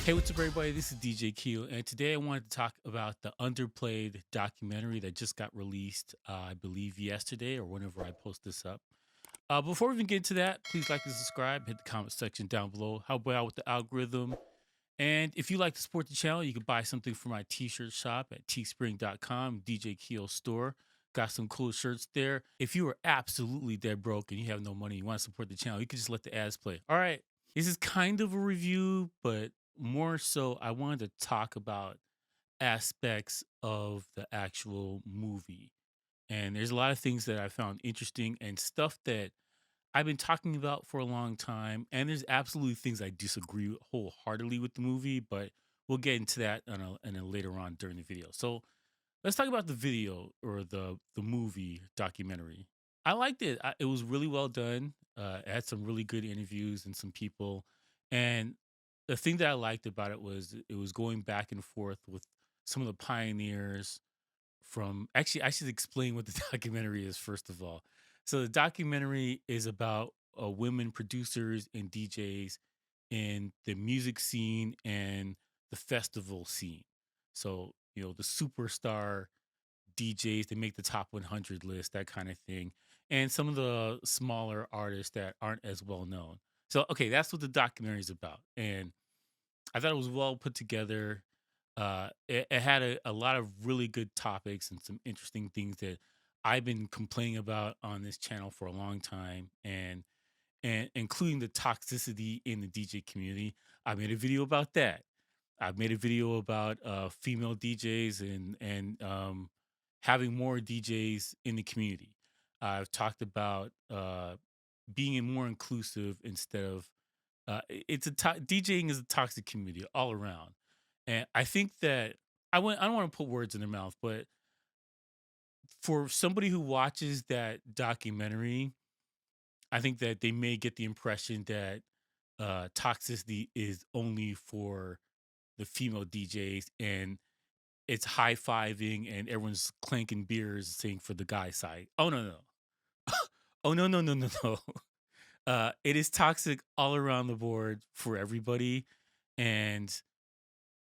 Hey, what's up, everybody? This is DJ Q, and today I wanted to talk about the Underplayed documentary that just got released, I believe, yesterday or whenever I post this up. Before we even get into that, please like and subscribe, hit the comment section down below, help out with the algorithm. And if you like to support the channel, you can buy something from my t shirt shop at teespring.com, DJ Keo's store. Got some cool shirts there. If you are absolutely dead broke and you have no money, you want to support the channel, you can just let the ads play. All right. This is kind of a review, but more so, I wanted to talk about aspects of the actual movie. And there's a lot of things that I found interesting and stuff that I've been talking about for a long time, and there's absolutely things I disagree wholeheartedly with the movie, but we'll get into that in a later on during the video. So let's talk about the video or the movie documentary. I liked it. It was really well done. It had some really good interviews and some people, and the thing that I liked about it was it was going back and forth with some of the pioneers from actually I should explain what the documentary is first of all. So the documentary is about women producers and DJs in the music scene and the festival scene. So, the superstar DJs, they make the top 100 list, that kind of thing. And some of the smaller artists that aren't as well known. So, okay, that's what the documentary is about. And I thought it was well put together. It had a lot of really good topics and some interesting things that I've been complaining about on this channel for a long time, and including the toxicity in the DJ community. I made a video about that. I've made a video about female DJs and having more DJs in the community. I've talked about being more inclusive instead of it's DJing is a toxic community all around, and I think that I don't want to put words in their mouth, but for somebody who watches that documentary, I think that they may get the impression that toxicity is only for the female DJs and it's high fiving and everyone's clanking beers saying for the guy side. Oh no no. Oh no no no no no. It is toxic all around the board for everybody, and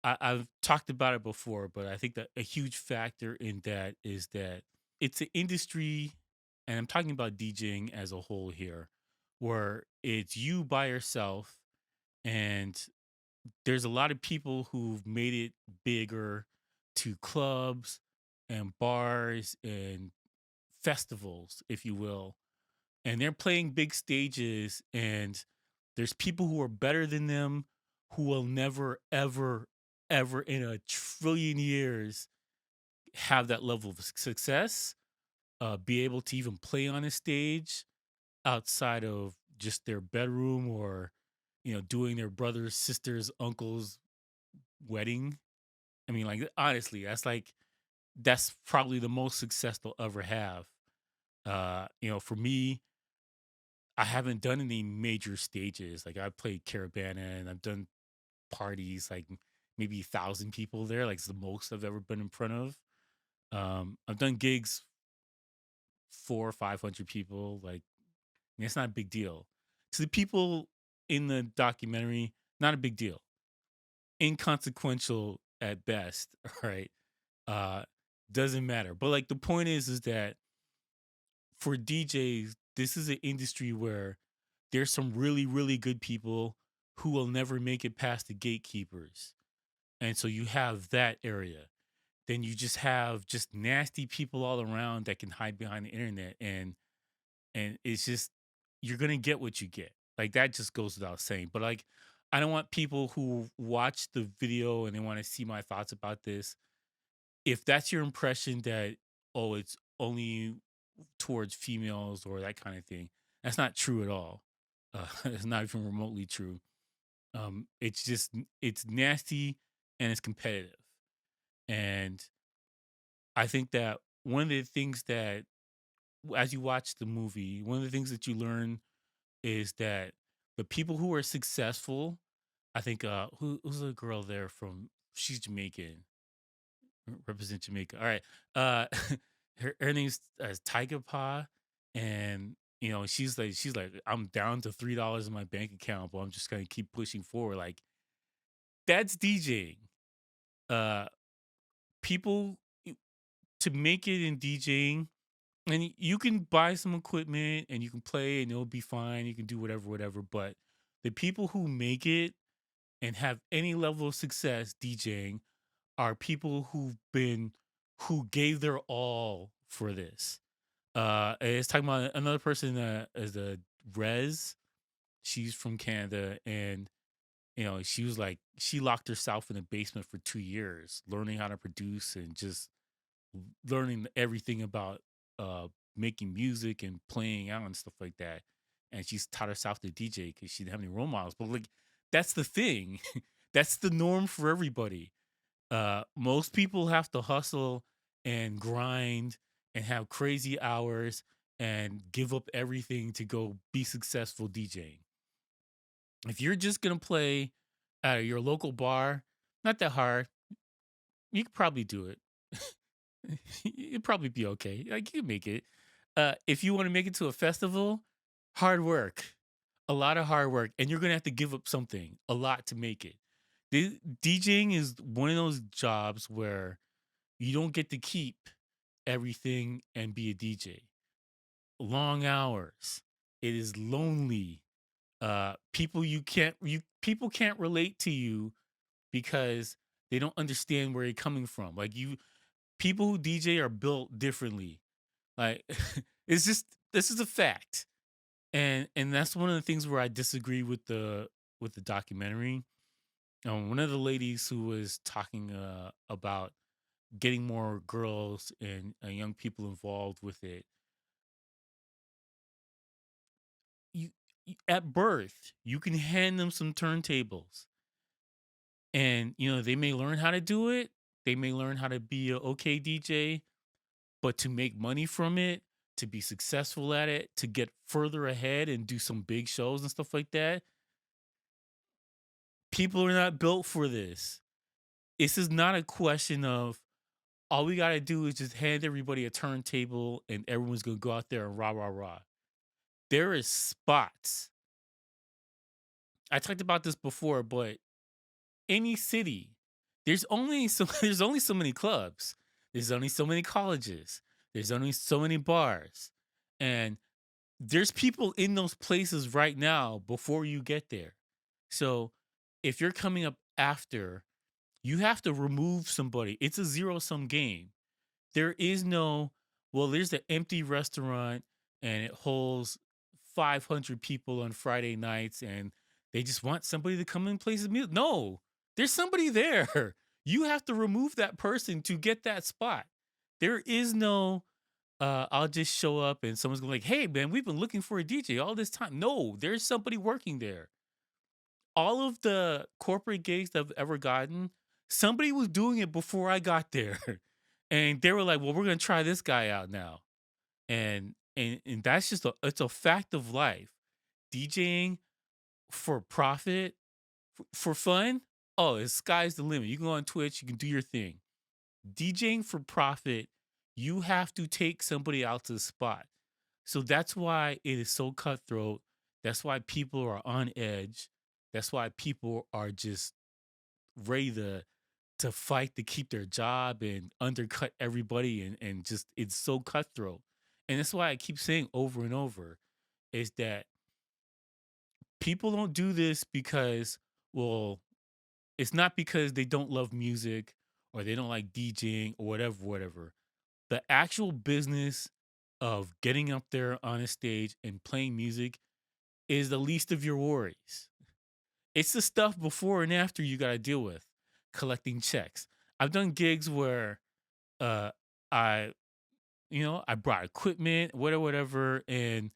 I've talked about it before, but I think that a huge factor in that is that it's an industry, and I'm talking about DJing as a whole here, where it's you by yourself, and there's a lot of people who've made it bigger to clubs and bars and festivals, if you will, and they're playing big stages, and there's people who are better than them who will never ever ever in a trillion years have that level of success, be able to even play on a stage outside of just their bedroom or doing their brother's sister's uncle's wedding. I mean, like, honestly, that's probably the most success they'll ever have. For me, I haven't done any major stages. Like, I've played Caravana and I've done parties, like maybe 1,000 people there. Like, it's the most I've ever been in front of. I've done gigs 400 or 500 people. Like, it's not a big deal. To the people in the documentary, not a big deal. Inconsequential at best. Right. Uh, doesn't matter. But like the point is that for DJs, this is an industry where there's some really, really good people who will never make it past the gatekeepers. And so you have that area. Then you just have just nasty people all around that can hide behind the internet, and it's just you're gonna get what you get. Like, that just goes without saying. But like, I don't want people who watch the video and they want to see my thoughts about this. If that's your impression that, oh, it's only towards females or that kind of thing, that's not true at all. It's not even remotely true. It's just it's nasty and it's competitive. And I think that one of the things that as you watch the movie, one of the things that you learn is that the people who are successful, I think who's the girl there from, she's Jamaican, represent Jamaica. All right. Uh her name's Tiger Pa, and she's like, I'm down to $3 in my bank account, but I'm just gonna keep pushing forward. Like, That's DJing. Uh, people to make it in DJing, and you can buy some equipment and you can play and it'll be fine. You can do whatever, whatever. But the people who make it and have any level of success DJing are people who gave their all for this. It's talking about another person as a Res. She's from Canada, and she was like she locked herself in the basement for 2 years, learning how to produce and just learning everything about uh making music and playing out and stuff like that. And she's taught herself to DJ because she didn't have any role models. But like that's the thing. That's the norm for everybody. Most people have to hustle and grind and have crazy hours and give up everything to go be successful DJing. If you're just gonna play at your local bar, not that hard. You could probably do it. You'd probably be okay. Like you can make it. If you want to make it to a festival, hard work, a lot of hard work, and you're gonna have to give up something, a lot to make it. DJing is one of those jobs where you don't get to keep everything and be a DJ. Long hours. It is lonely. People can't relate to you because they don't understand where you're coming from. Like people who DJ are built differently. Like it's just this is a fact. And that's one of the things where I disagree with the documentary. One of the ladies who was talking about getting more girls and young people involved with it. You, at birth, you can hand them some turntables, and they may learn how to do it. They may learn how to be a okay DJ, but to make money from it, to be successful at it, to get further ahead and do some big shows and stuff like that, people are not built for this. This is not a question of all we got to do is just hand everybody a turntable and everyone's going to go out there and rah, rah, rah. There is spots. I talked about this before, but any city, there's only so many clubs. There's only so many colleges. There's only so many bars. And there's people in those places right now before you get there. So if you're coming up after, you have to remove somebody. It's a zero sum game. There is no, well, there's the empty restaurant and it holds 500 people on Friday nights and they just want somebody to come and play some music. No, there's somebody there. You have to remove that person to get that spot. There is no, I'll just show up and someone's going to like, hey, man, we've been looking for a DJ all this time. No, there's somebody working there. All of the corporate gigs that I've ever gotten, somebody was doing it before I got there. And they were like, well, we're gonna try this guy out now. And that's just it's a fact of life. DJing for profit, for fun, oh, it's sky's the limit. You can go on Twitch, you can do your thing. DJing for profit, you have to take somebody out to the spot. So that's why it is so cutthroat. That's why people are on edge. That's why people are just ready to fight to keep their job and undercut everybody and just it's so cutthroat. And that's why I keep saying over and over is that people don't do this because, well, it's not because they don't love music or they don't like DJing or whatever, whatever. The actual business of getting up there on a stage and playing music is the least of your worries. It's the stuff before and after you got to deal with, collecting checks. I've done gigs where uh I I brought equipment, whatever, whatever, and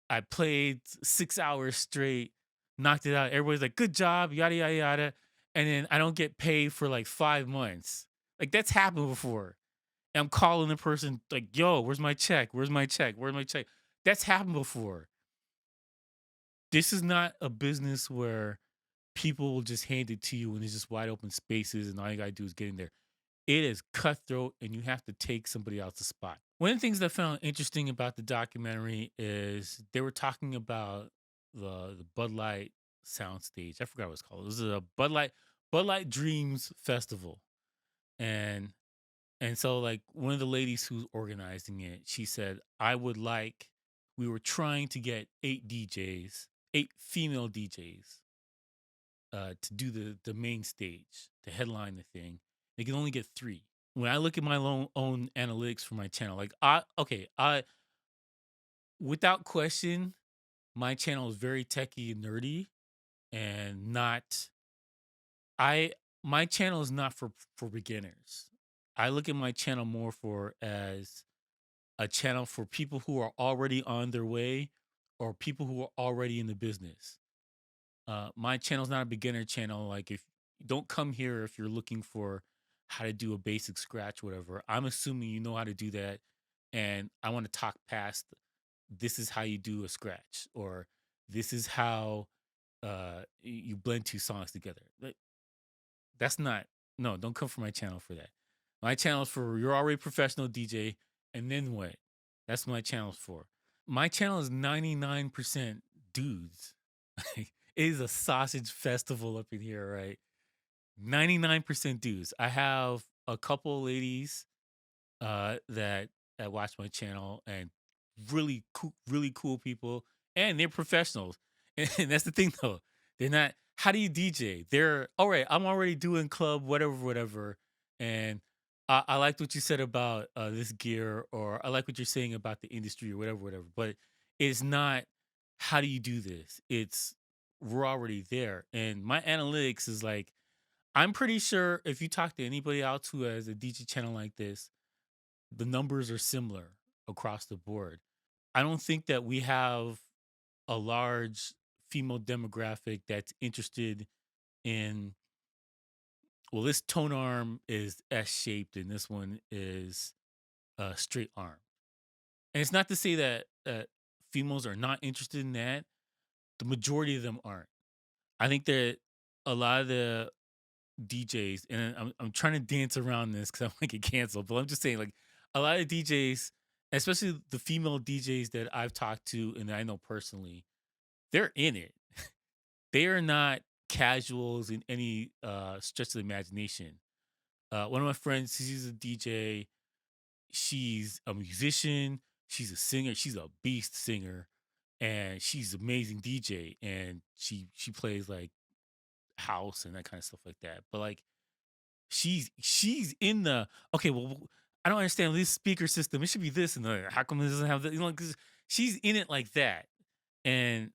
I played 6 hours straight, knocked it out. Everybody's like, good job, yada yada yada. And then I don't get paid for like 5 months. Like that's happened before. And I'm calling the person like, yo, where's my check? Where's my check? Where's my check? That's happened before. This is not a business where people will just hand it to you and it's just wide open spaces and all you gotta do is get in there. It is cutthroat and you have to take somebody else's spot. One of the things that I found interesting about the documentary is they were talking about the Budlight Soundstage. I forgot what it's called. It was a Budlight Dreams Festival, and so like one of the ladies who's organizing it, she said, "I would like." We were trying to get 8 DJs, 8 female DJs, to do the main stage, to headline the thing. They can only get 3. When I look at my own analytics for my channel, like I without question, my channel is very techy and nerdy, and not I my channel is not for beginners. I look at my channel more for as a channel for people who are already on their way or people who are already in the business. My channel's not a beginner channel. Like, if don't come here if you're looking for how to do a basic scratch, whatever. I'm assuming you know how to do that, and I want to talk past. This is how you do a scratch, or this is how you blend 2 songs together. Like, that's not no. Don't come for my channel for that. My channel is for you're already a professional DJ, and then what? That's what my channel's for. My channel is 99% dudes. It is a sausage festival up in here, right? 99% dudes. I have a couple ladies that watch my channel, and really cool people, and they're professionals. And that's the thing though. They're not how do you DJ? They're all right, I'm already doing club, whatever. And I liked what you said about this gear, or I like what you're saying about the industry or whatever. But it's not how do you do this? It's we're already there. And my analytics is like, I'm pretty sure if you talk to anybody else who has a DJ channel like this, the numbers are similar across the board. I don't think that we have a large female demographic that's interested in, well, this tone arm is S shaped and this one is straight arm. And it's not to say that females are not interested in that. The majority of them aren't. I think that a lot of the DJs, and I'm trying to dance around this because I want to get canceled, but I'm just saying, like, a lot of DJs, especially the female DJs that I've talked to and that I know personally, they're in it. They are not casuals in any stretch of the imagination. One of my friends, she's a DJ. She's a musician. She's a singer. She's a beast singer, and she's an amazing DJ. And she plays like house and that kind of stuff like that. But like, she's in the okay. Well, I don't understand this speaker system. It should be this, and how come it doesn't have that? You know, because she's in it like that, and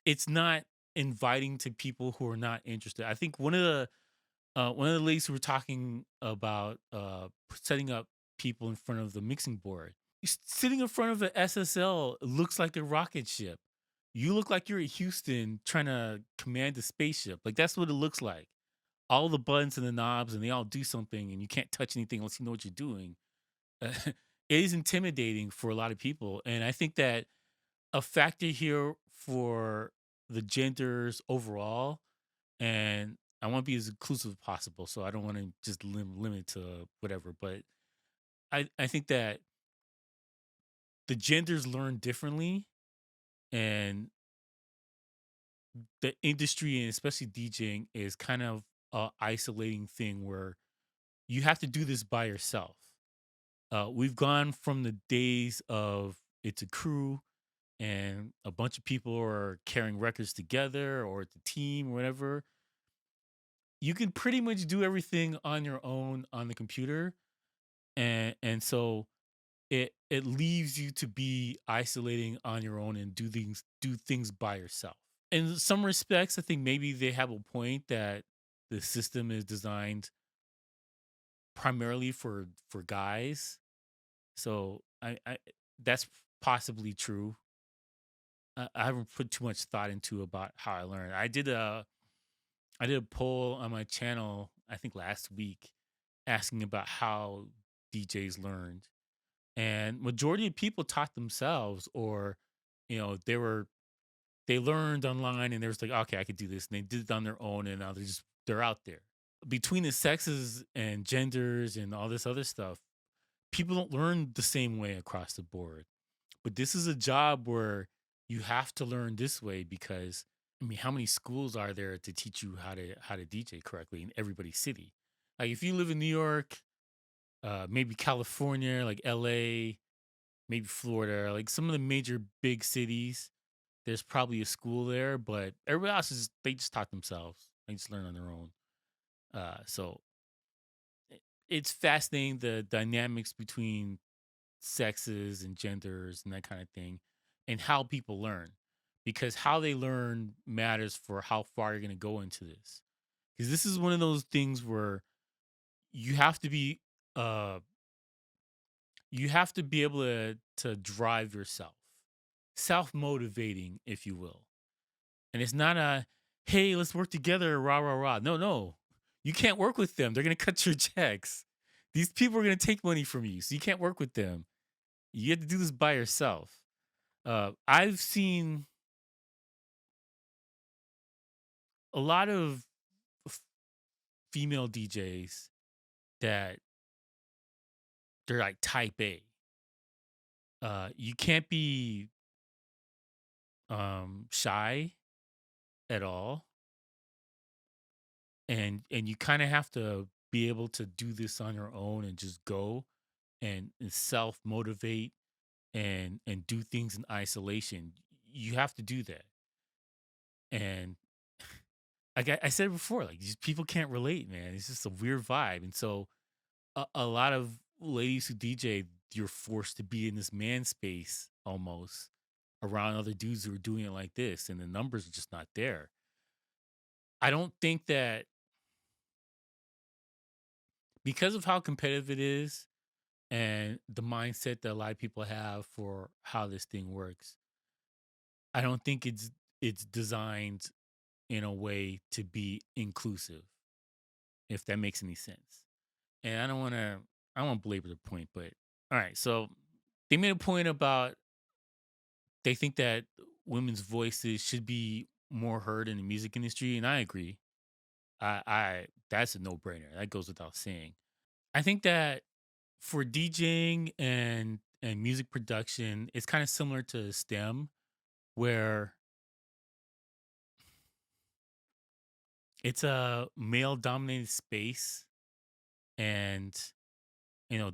it's not inviting to people who are not interested. I think one of the ladies who were talking about setting up people in front of the mixing board. Sitting in front of an SSL looks like a rocket ship. You look like you're at Houston trying to command a spaceship. Like, that's what it looks like. All the buttons and the knobs, and they all do something, and you can't touch anything unless you know what you're doing. It is intimidating for a lot of people, and I think that a factor here for the genders overall, and I want to be as inclusive as possible, so I don't want to just limit to whatever. But I think that the genders learn differently, and the industry, and especially DJing, is kind of a isolating thing where you have to do this by yourself. We've gone from the days of it's a crew and a bunch of people are carrying records together, or it's a team or whatever. You can pretty much do everything on your own on the computer, and so it leaves you to be isolating on your own and do things by yourself. In some respects, I think maybe they have a point that the system is designed primarily for guys. So I that's possibly true. I haven't put too much thought into about how I learned. I did a poll on my channel, I think last week, asking about how DJs learned, and majority of people taught themselves, or they learned online, and they was like, okay, I could do this, and they did it on their own, and now they're out there. Between the sexes and genders and all this other stuff, people don't learn the same way across the board. But this is a job where you have to learn this way because I mean, how many schools are there to teach you how to DJ correctly in everybody's city? Like if you live in New York, maybe California, like LA, maybe Florida, like some of the major big cities, there's probably a school there, but everybody else is they just taught themselves. They just learn on their own. So it's fascinating the dynamics between sexes and genders and that kind of thing, and how people learn, because how they learn matters for how far you're going to go into this. Because this is one of those things where you have to be uh you have to be able to drive yourself, self motivating, if you will. And it's not a, hey, let's work together, rah, rah, rah. No, no. You can't work with them. They're going to cut your checks. These people are going to take money from you. So you can't work with them. You have to do this by yourself. I've seen a lot of f- female DJs that they're like type A. You can't be shy at all. And you kind of have to be able to do this on your own and just go and self motivate and do things in isolation. You have to do that. And I said it before, like these people can't relate, man. It's just a weird vibe. And so a lot of ladies who DJ, you're forced to be in this man space almost around other dudes who are doing it like this, and the numbers are just not there. I don't think that because of how competitive it is and the mindset that a lot of people have for how this thing works, I don't think it's designed in a way to be inclusive, if that makes any sense. And I don't want to belabor the point, but all right. So they made a point about they think that women's voices should be more heard in the music industry, and I agree. I that's a no brainer. That goes without saying. I think that for DJing and music production, it's kind of similar to STEM, where it's a male dominated space, and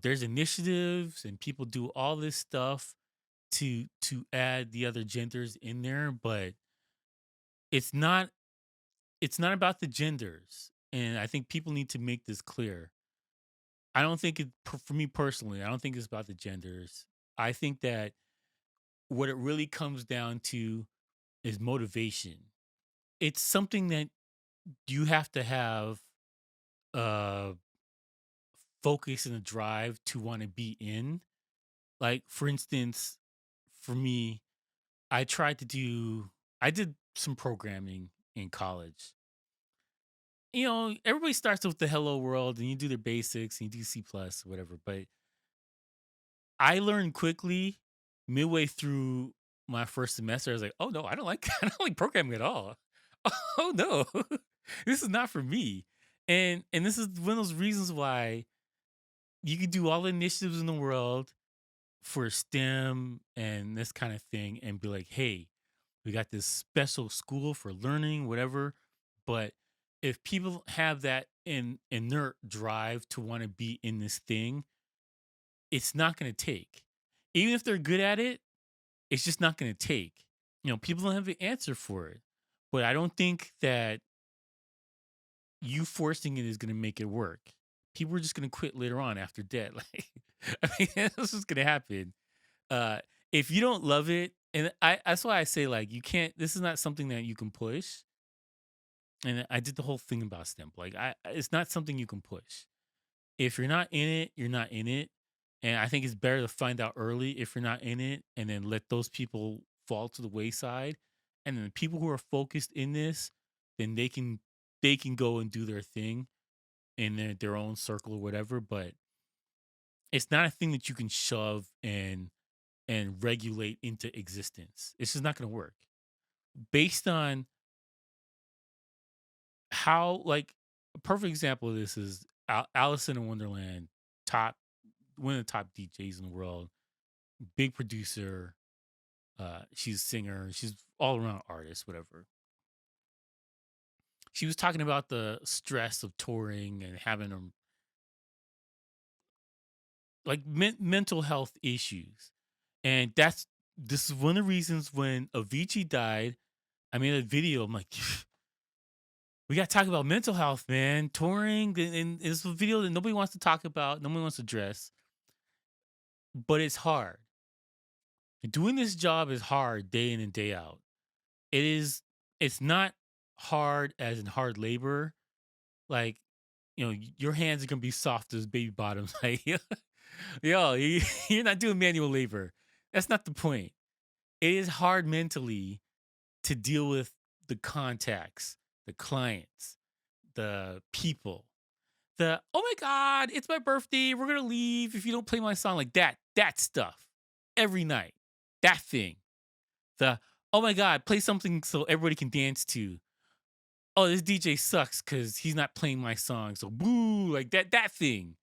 there's initiatives and people do all this stuff to add the other genders in there, but it's not it's not about the genders, and I think people need to make this clear. I don't think for me personally, I don't think it's about the genders. I think that what it really comes down to is motivation. It's something that you have to have uh focus and a drive to want to be in. Like for instance, for me, I did some programming in college. Everybody starts with the hello world and you do their basics and you do C plus, whatever. But I learned quickly midway through my first semester. I was like, oh no, I don't like I don't like programming at all. Oh no, this is not for me. And this is one of those reasons why you could do all the initiatives in the world for STEM and this kind of thing and be like, hey, we got this special school for learning, whatever. But if people have that inert drive to want to be in this thing, it's not going to take. Even if they're good at it, it's just not going to take. People don't have the answer for it. But I don't think that you forcing it is going to make it work. People are just going to quit later on after debt. Like, I mean, that's what's going to happen. Uh, if you don't love it, and that's why I say like you can't. This is not something that you can push. And I did the whole thing about STEM. Like, it's not something you can push. If you're not in it, you're not in it. And I think it's better to find out early if you're not in it, and then let those people fall to the wayside. And then the people who are focused in this, then they can go and do their thing in their own circle or whatever. But it's not a thing that you can shove and regulate into existence. It's just not going to work. Based on how, like, a perfect example of this is Allison in Wonderland, top one of the top DJs in the world, big producer. She's a singer. She's all around artist, whatever. She was talking about the stress of touring and having like mental health issues. And this is one of the reasons when Avicii died, I made a video. I'm like, we got to talk about mental health, man. Touring, and it's a video that nobody wants to talk about, nobody wants to address, but it's hard. Doing this job is hard day in and day out. It is, it's not hard as in hard labor. Like, your hands are going to be soft as baby bottoms. Like, yo, you're not doing manual labor. That's not the point. It is hard mentally to deal with the contacts, the clients, the people. The oh my god, it's my birthday. We're gonna leave if you don't play my song like that. That stuff every night. That thing. The oh my god, play something so everybody can dance to. Oh, this DJ sucks because he's not playing my song. So boo, like that thing.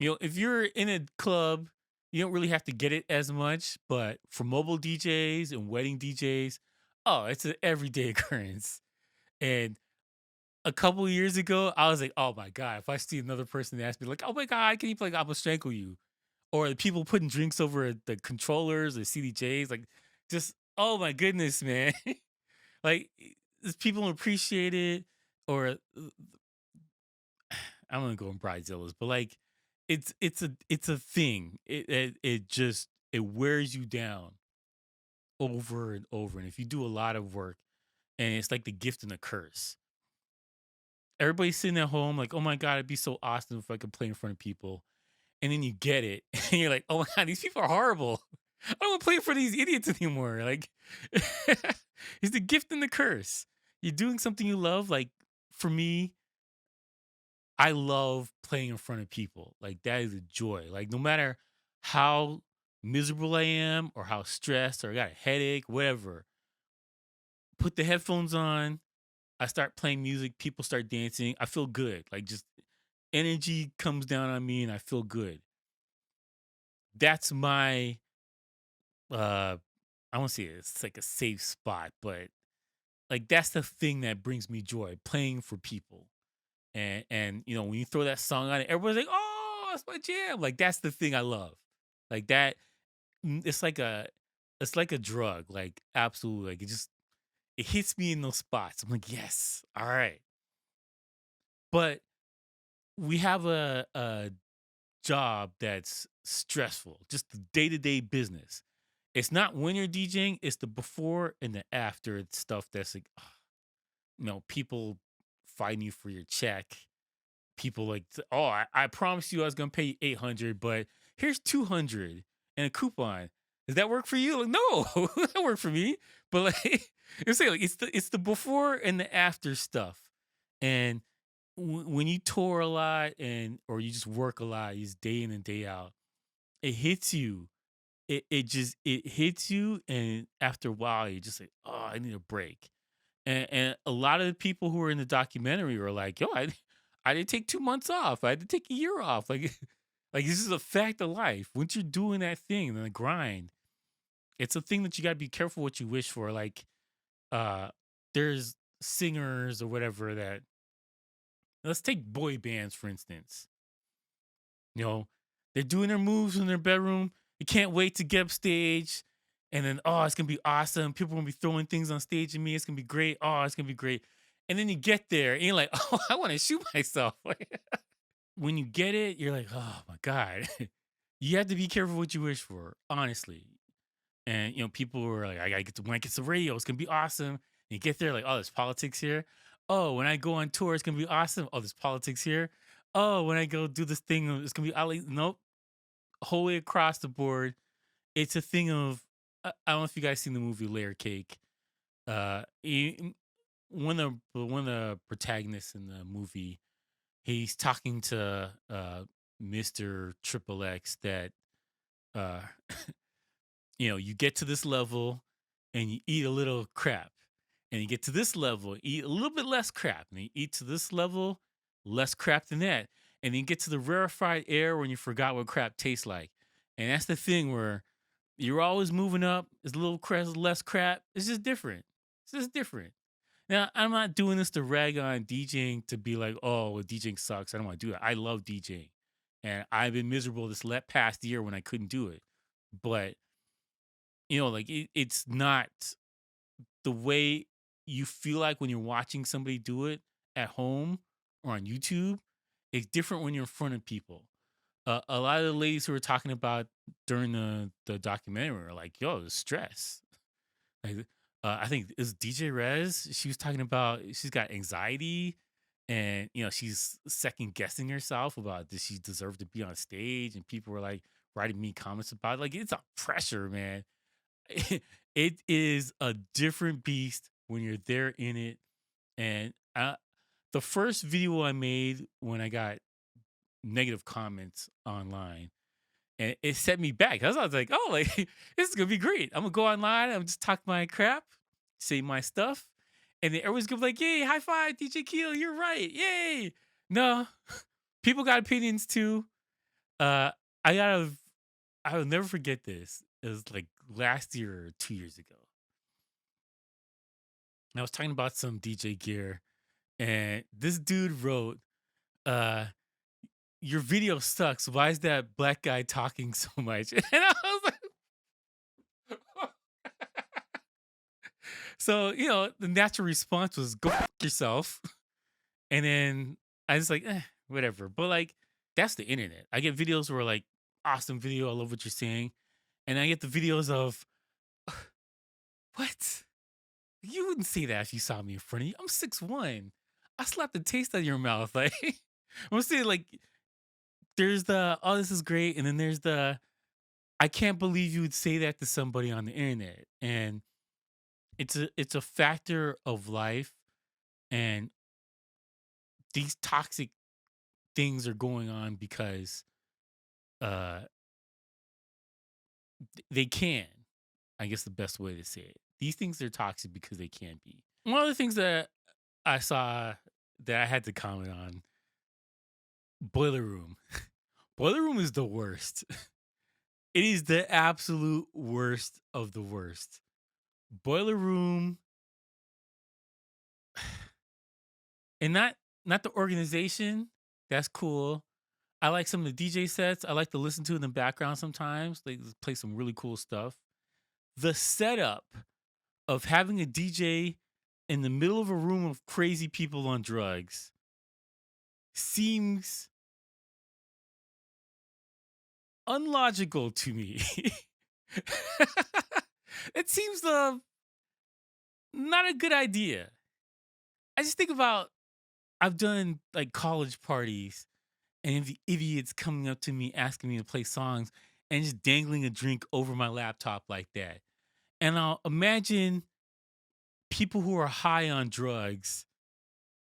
If you're in a club, you don't really have to get it as much, but for mobile DJs and wedding DJs, oh, it's an everyday occurrence. And a couple of years ago, I was like, oh my God, if I see another person that asks me, like, oh my God, can you play I'm gonna strangle you? Or the people putting drinks over the controllers or CDJs, like just oh my goodness, man. Like people don't appreciate it, or I'm gonna go in bridezillas, but like it's a thing. It just it wears you down over and over. And if you do a lot of work, and it's like the gift and the curse. Everybody's sitting at home like, oh my god, it'd be so awesome if I could play in front of people. And then you get it, and you're like, oh my god, these people are horrible. I don't want to play for these idiots anymore. Like, it's the gift and the curse. You're doing something you love. Like for me, I love playing in front of people. Like that is a joy. Like no matter how miserable I am or how stressed or I got a headache, whatever, put the headphones on. I start playing music. People start dancing. I feel good. Like just energy comes down on me and I feel good. That's my uh I won't say it's like a safe spot, but like that's the thing that brings me joy, playing for people. And when you throw that song on it, everybody's like, "Oh, that's my jam." Like that's the thing I love. Like that it's like a drug, like absolutely. Like it hits me in those spots. I'm like, "Yes. All right." But we have a job that's stressful, just the day-to-day business. It's not when you're DJing, it's the before and the after stuff that's like, people fighting you for your check. People like, oh, I promised you I was gonna pay you 800, but here's 200 and a coupon. Does that work for you? Like, no, that work for me. But like, it's the before and the after stuff. And when you tour a lot or you just work a lot, you just day in and day out, it hits you. It hits you, and after a while, you're just like, oh, I need a break. And a lot of the people who are in the documentary are like, yo, I didn't take 2 months off. I had to take a year off. Like, like this is a fact of life. Once you're doing that thing, the grind, it's a thing that you got to be careful what you wish for. Like, uh, there's singers or whatever that let's take boy bands for instance. You know, they're doing their moves in their bedroom. You can't wait to get up stage. And then, oh, it's gonna be awesome. People are gonna be throwing things on stage at me. It's gonna be great. Oh, it's gonna be great. And then you get there and you're like, oh, I want to shoot myself. When you get it, you're like, oh my God. You have to be careful what you wish for, honestly. And people were like, I gotta get to when I get to the radio, it's gonna be awesome. And you get there, like, oh, there's politics here. Oh, when I go on tour, it's gonna be awesome. Oh, there's politics here. Oh, when I go do this thing, it's gonna be nope. Whole way across the board, it's a thing of I don't know if you guys seen the movie Layer Cake. One of the protagonists in the movie, he's talking to Mr. Triple X that uh you get to this level and you eat a little crap. And you get to this level, eat a little bit less crap. And you eat to this level, less crap than that. And then you get to the rarefied air when you forgot what crap tastes like. And that's the thing where you're always moving up. It's a little less crap. It's just different. It's just different. Now, I'm not doing this to rag on DJing to be like, oh, well, DJing sucks. I don't want to do it. I love DJing. And I've been miserable this past year when I couldn't do it. But, like it's not the way you feel like when you're watching somebody do it at home or on YouTube. It's different when you're in front of people. A lot of the ladies who were talking about during the documentary are like, yo, the stress. Like, I think it's DJ Rez. She was talking about she's got anxiety, and she's second guessing herself about does she deserve to be on stage, and people were like writing me comments about it. Like it's a pressure, man. It is a different beast when you're there in it, and the first video I made when I got negative comments online and it set me back. I was like, oh, like this is gonna be great. I'm gonna go online. I'm just talk my crap, say my stuff, and then everyone's gonna be like, "Yay, high five, DJ Keel, you're right, yay!" No, people got opinions too. Uh, I gotta, I will never forget this. It was like last year or 2 years ago. I was talking about some DJ gear, and this dude wrote, uh, "Your video sucks. Why is that black guy talking so much?" And I was like. So, the natural response was go fuck yourself. And then I was like, whatever. But like, that's the internet. I get videos where like, awesome video. I love what you're saying. And I get the videos of, what? You wouldn't say that if you saw me in front of you. I'm 6'1". I slapped the taste out of your mouth. Like, I'm saying, like, there's the, oh, this is great. And then there's the, I can't believe you would say that to somebody on the internet. And it's a factor of life. And these toxic things are going on because uh they can. I guess the best way to say it. These things are toxic because they can be. One of the things that I saw that I had to comment on, Boiler Room. Boiler Room is the worst. It is the absolute worst of the worst. Boiler Room, and not the organization. That's cool. I like some of the DJ sets. I like to listen to in the background sometimes. They play some really cool stuff. The setup of having a DJ in the middle of a room of crazy people on drugs seems unlogical to me. It seems not a good idea. I just think about I've done like college parties and the idiots coming up to me asking me to play songs and just dangling a drink over my laptop like that. And I'll imagine people who are high on drugs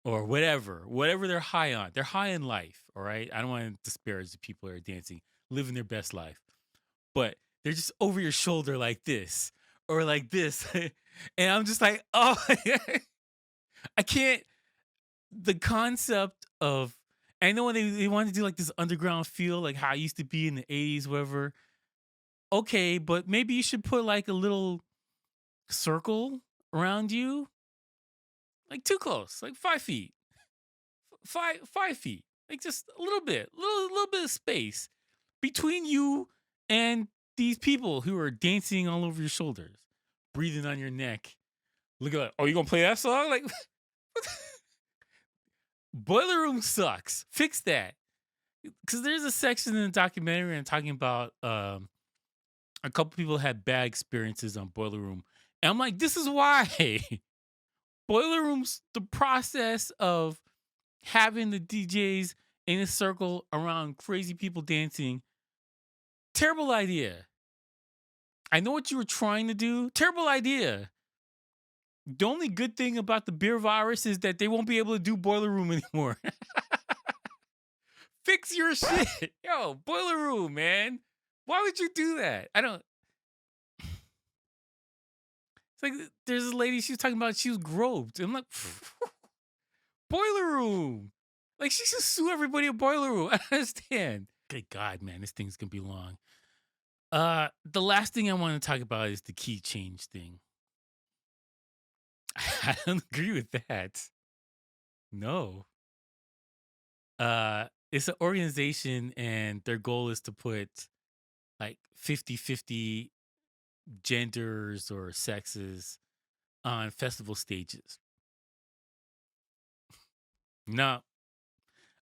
or whatever they're high on. They're high in life, all right? I don't want to disparage the people who are dancing, living their best life. But they're just over your shoulder like this or like this. And I'm just like, oh, I can't. The concept of, I know when they wanted to do like this underground feel, like how it used to be in the 80s, whatever. Okay, but maybe you should put like a little circle around you, like too close, like 5 feet, 5 feet, like just a little bit of space between you and these people who are dancing all over your shoulders, breathing on your neck. Look at that. Oh, you gonna play that song? Like, Boiler Room sucks. Fix that. Because there's a section in the documentary and talking about a couple people had bad experiences on Boiler Room. And I'm like, this is why. Boiler Room's the process of having the DJs in a circle around crazy people dancing. Terrible idea. I know what you were trying to do. Terrible idea. The only good thing about the beer virus is that they won't be able to do Boiler Room anymore. Fix your shit. Yo, Boiler Room, man. Why would you do that? I don't. It's like there's a lady, she was talking about she was groped. I'm like, Boiler Room. Like, she should sue everybody at Boiler Room. I understand. Good God, man, this thing's gonna be long. The last thing I want to talk about is the key change thing. I don't agree with that. No. It's an organization and their goal is to put like 50-50 genders or sexes on festival stages. No.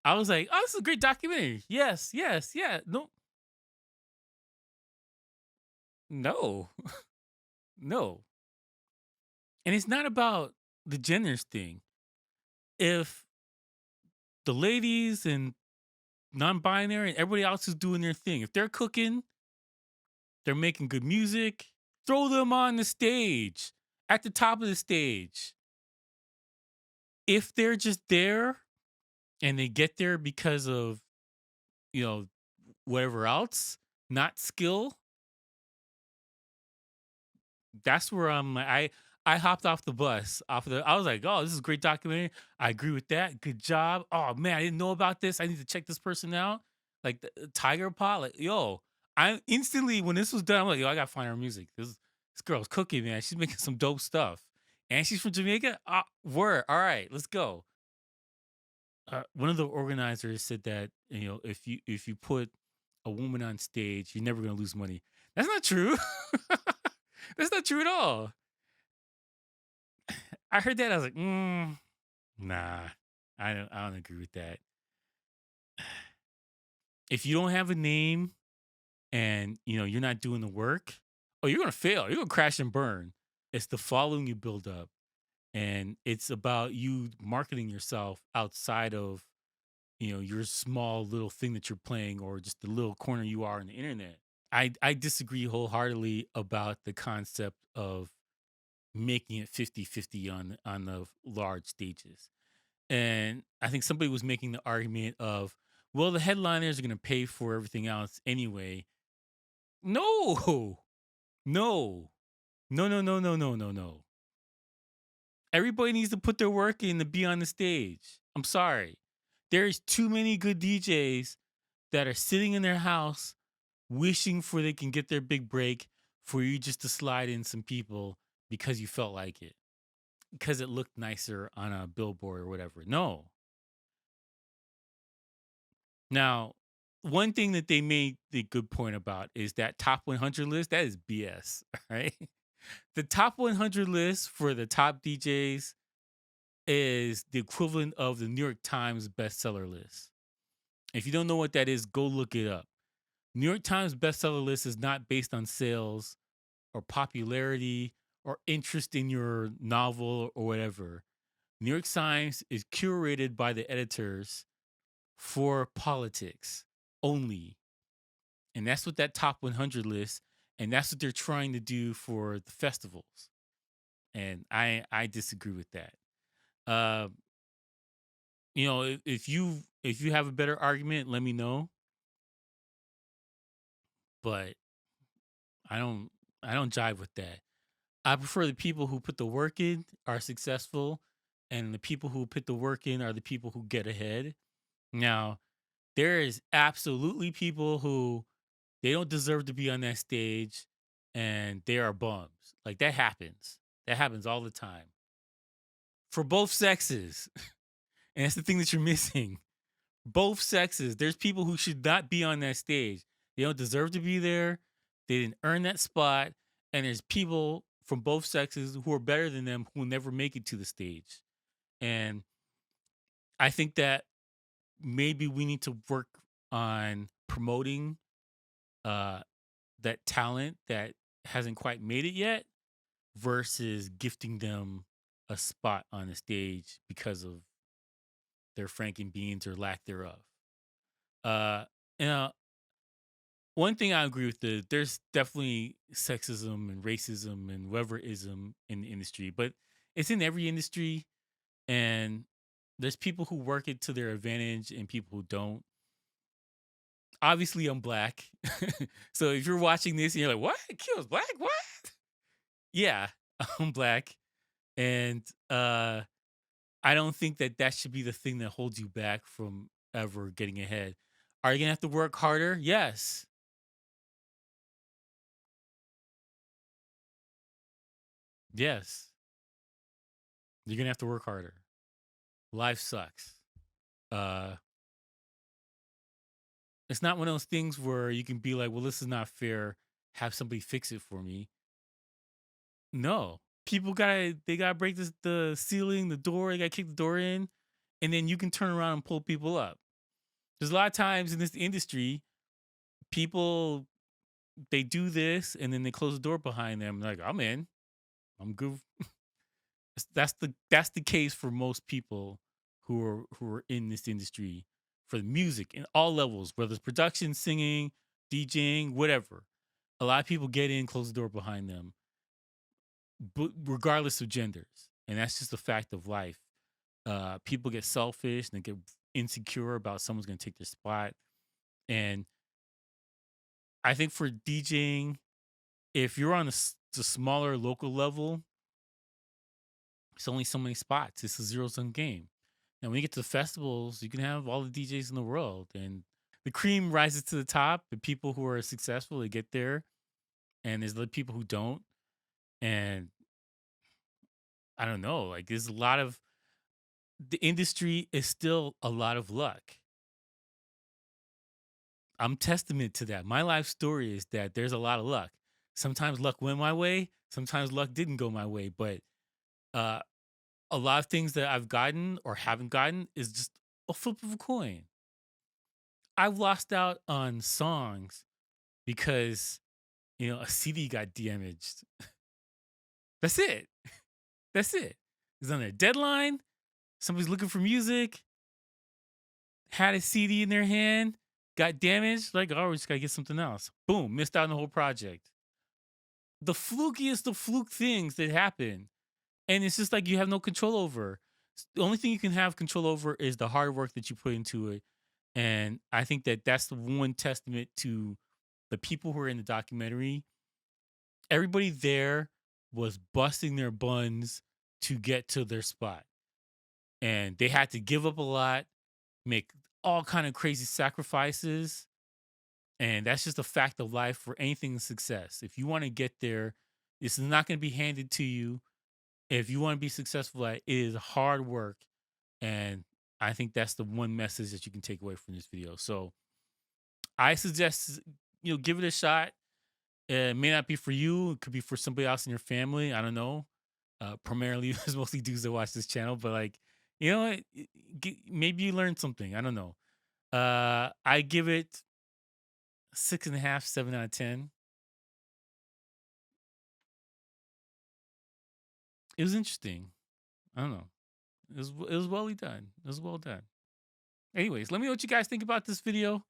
I was like, "Oh, this is a great documentary." Yes, yes, yeah. No, no, no. And it's not about the genders thing. If the ladies and non-binary and everybody else is doing their thing, if they're cooking, they're making good music, throw them on the stage, at the top of the stage. If they're just there and they get there because of, you know, whatever else, not skill, that's where I hopped off the bus. I was like, "Oh, this is a great documentary. I agree with that. Good job. Oh man, I didn't know about this. I need to check this person out." Like the Tiger Pot, like, yo, I instantly when this was done, I'm like, "Yo, I got to find her music. This girl's cooking, man. She's making some dope stuff." And she's from Jamaica. Word. All right, let's go. One of the organizers said that, if you put a woman on stage, you're never gonna lose money. That's not true. That's not true at all. I heard that. I was like, nah, I don't agree with that. If you don't have a name and you're not doing the work, oh, you're gonna fail. You're gonna crash and burn. It's the following you build up, and it's about you marketing yourself outside of your small little thing that you're playing or just the little corner you are on the internet. I disagree wholeheartedly about the concept of making it 50-50 on the large stages. And I think somebody was making the argument of, well, the headliners are going to pay for everything else anyway. No, no, no, no, no, no, no, no, no. Everybody needs to put their work in to be on the stage. I'm sorry. There's too many good DJs that are sitting in their house wishing for they can get their big break for you just to slide in some people because you felt like it, because it looked nicer on a billboard or whatever. No. Now, one thing that they made the good point about is that top 100 list, that is BS, right? The top 100 list for the top DJs is the equivalent of the New York Times bestseller list. If you don't know what that is, go look it up. New York Times bestseller list is not based on sales or popularity or interest in your novel or whatever. New York Times is curated by the editors for politics only. And that's what that top 100 list, and that's what they're trying to do for the festivals. And I disagree with that. Uh, if you have a better argument, let me know. But I don't I don't jive with that. I prefer the people who put the work in are successful, and the people who put the work in are the people who get ahead. Now, there is absolutely people who they don't deserve to be on that stage and they are bums. Like that happens. That happens all the time for both sexes. And that's the thing that you're missing. Both sexes. There's people who should not be on that stage. They don't deserve to be there. They didn't earn that spot. And there's people from both sexes who are better than them who will never make it to the stage. And I think that maybe we need to work on promoting uh, that talent that hasn't quite made it yet versus gifting them a spot on the stage because of their franking beans or lack thereof. Uh, and one thing I agree with there's definitely sexism and racism and whateverism in the industry, but it's in every industry, and there's people who work it to their advantage and people who don't. Obviously, I'm black, so if you're watching this and you're like, "What? Kill's black? What?" Yeah, I'm black, and I don't think that that should be the thing that holds you back from ever getting ahead. Are you gonna have to work harder? Yes. Yes. You're gonna have to work harder. Life sucks. Uh, it's not one of those things where you can be like, well, this is not fair. Have somebody fix it for me. No, people gotta break the ceiling, the door. They gotta kick the door in, and then you can turn around and pull people up. There's a lot of times in this industry, people they do this and then they close the door behind them. Like, I'm in. I'm good. That's the case for most people who are in this industry for the music in all levels, whether it's production, singing, DJing, whatever. A lot of people get in, close the door behind them, but regardless of genders, and that's just a fact of life. People get selfish and they get insecure about someone's going to take their spot, and I think for DJing, if you're on the smaller local level, it's only so many spots. It's a zero sum game. Now, when you get to the festivals, you can have all the DJs in the world, and the cream rises to the top. The people who are successful, they get there, and there's the people who don't. And I don't know, like there's a lot of the industry is still a lot of luck. I'm testament to that. My life story is that there's a lot of luck. Sometimes luck went my way, sometimes luck didn't go my way, but uh, a lot of things that I've gotten or haven't gotten is just a flip of a coin. I've lost out on songs because a CD got damaged. That's it. That's it. It's on a deadline. Somebody's looking for music. Had a CD in their hand. Got damaged. Like, oh, we just gotta get something else. Boom. Missed out on the whole project. The flukiest of fluke things that happen. And it's just like you have no control over. The only thing you can have control over is the hard work that you put into it. And I think that that's the one testament to the people who are in the documentary. Everybody there was busting their buns to get to their spot. And they had to give up a lot, make all kind of crazy sacrifices. And that's just a fact of life for anything success. If you want to get there, this is not going to be handed to you. If you want to be successful at it, it is hard work. And I think that's the one message that you can take away from this video. So I suggest, give it a shot. It may not be for you. It could be for somebody else in your family. I don't know. Primarily, it's mostly dudes that watch this channel, but like, maybe you learned something. I don't know. I give it 6.5, 7 out of 10. It was interesting. I don't know. It was well done. It was well done. Anyways, let me know what you guys think about this video.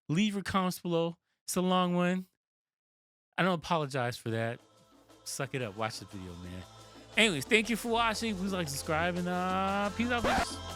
Leave your comments below. It's a long one. I don't apologize for that. Suck it up. Watch the video, man. Anyways, thank you for watching. Please like, subscribe, and peace out, bitches.